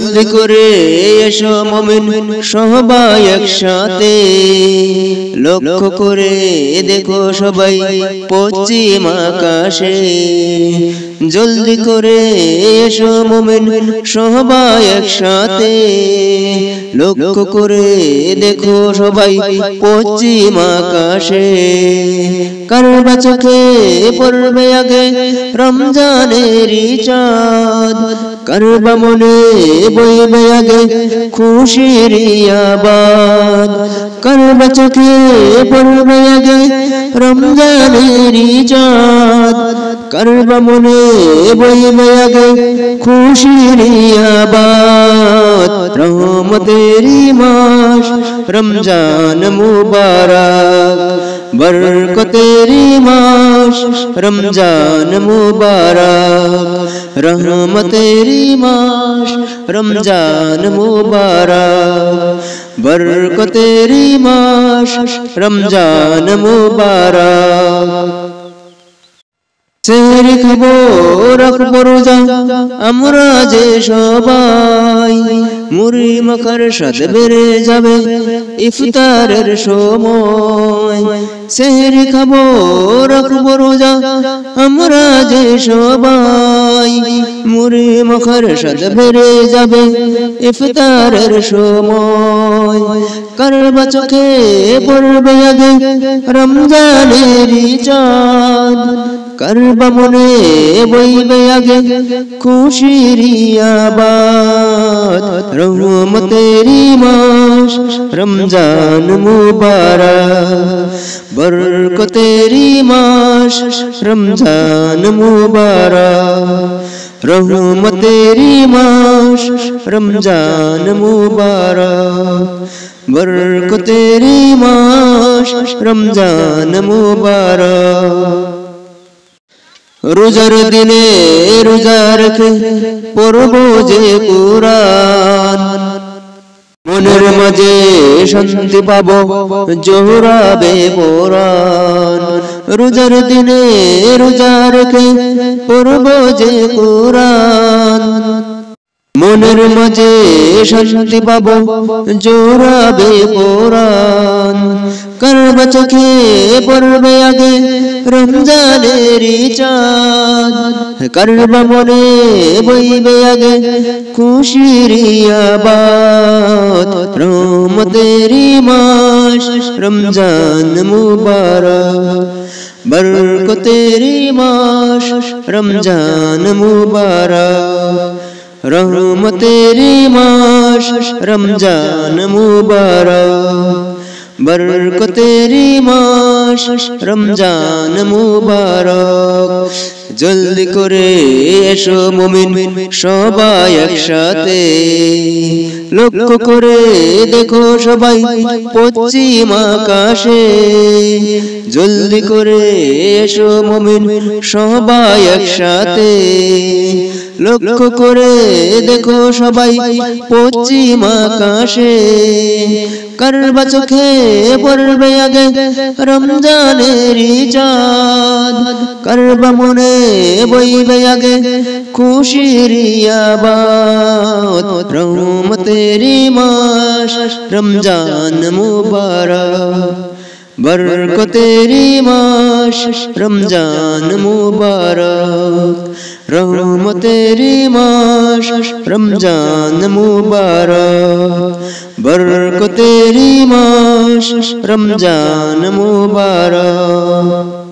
জলদি করে এসো মুমিন সবাই একসাথে, লক্ষ্য করে দেখো সবাই পশ্চিম আকাশে। জলদি করে এসো মুমিন সবাই একসাথে, লক্ষ্য করে দেখো সবাই পশ্চিম আকাশে। কারবা চোখে পড়বে আগে রমজানের চাঁদ, কারবা মনে বইবে আগে খুশির আবাদ। কারবা চোখে পড়বে আগে রমজানের চাঁদ, কারবা মনে বইবে আগে খুশির আবাদ। রহমতেরি মাস রমজান মুবারক, বরকতেরি মাস রমজান মুবারক। রহমতেরি মাস রমজান মুবারক, বরকতেরি মাস রমজান মুবারক। সেহরি খাবো রাখবো রোজা আমরা যে সবাই, মুড়ি মাখার স্বাদ বেড়ে যাবে ইফতারের সময়। সেহরি খাবো রাখবো রোজা আমরা যে সবাই, মুড়ি মাখার স্বাদ বেড়ে যাবে ইফতারের সময়। কারবা চোখে পড়বে আগে রমজানের চাঁদ, কারবা মনে বইবে আগে খুশির আবাদ। রহমতেরি মাস রমজান মুবারক, বরকতেরি মাস রমজান মুবারক। রহমতেরি মাস রমজান মুবারক, বরকতেরি মাস রমজান মুবারক। রোজার দিনে রোজা রেখে পড়ব যে কুরআন, মনের মাঝে শান্তি পাবো জোহরাবে পরাণ। রোজার দিনে রোজা রেখে পড়ব যে কুরআন, মনের মাঝে শান্তি পাবো জোহরাবে পরাণ। কারবা চোখে পড়বে আগে রমজানের চাঁদ, কারবা মনে বইবে আগে খুশির আবাদ। রহমতেরি মাস রমজান মুবারক, বরকতেরি মাস রমজান মুবারক। রহমতেরি মাস রমজান মুবারক, বরকতেরি মাস রমজান মুবারক। জলদি করে এসো মুমিন সবাই একসাথে, লক্ষ্য করে দেখো সবাই পশ্চিম আকাশে। জলদি করে এসো মুমিন সবাই একসাথে, লক্ষ্য করে দেখো সবাই পশ্চিম আকাশে। কারবা চোখে পড়বে আগে রমজানের চাঁদ, কারবা মনে বইবে আগে খুশির আবাদ। রহমতেরি মাস রমজান মুবারক, বরকতেরি মাস রমজান মুবারক। রহমতেরি মাস রমজান মুবারক, বরকতেরি মাস রমজান মুবারক।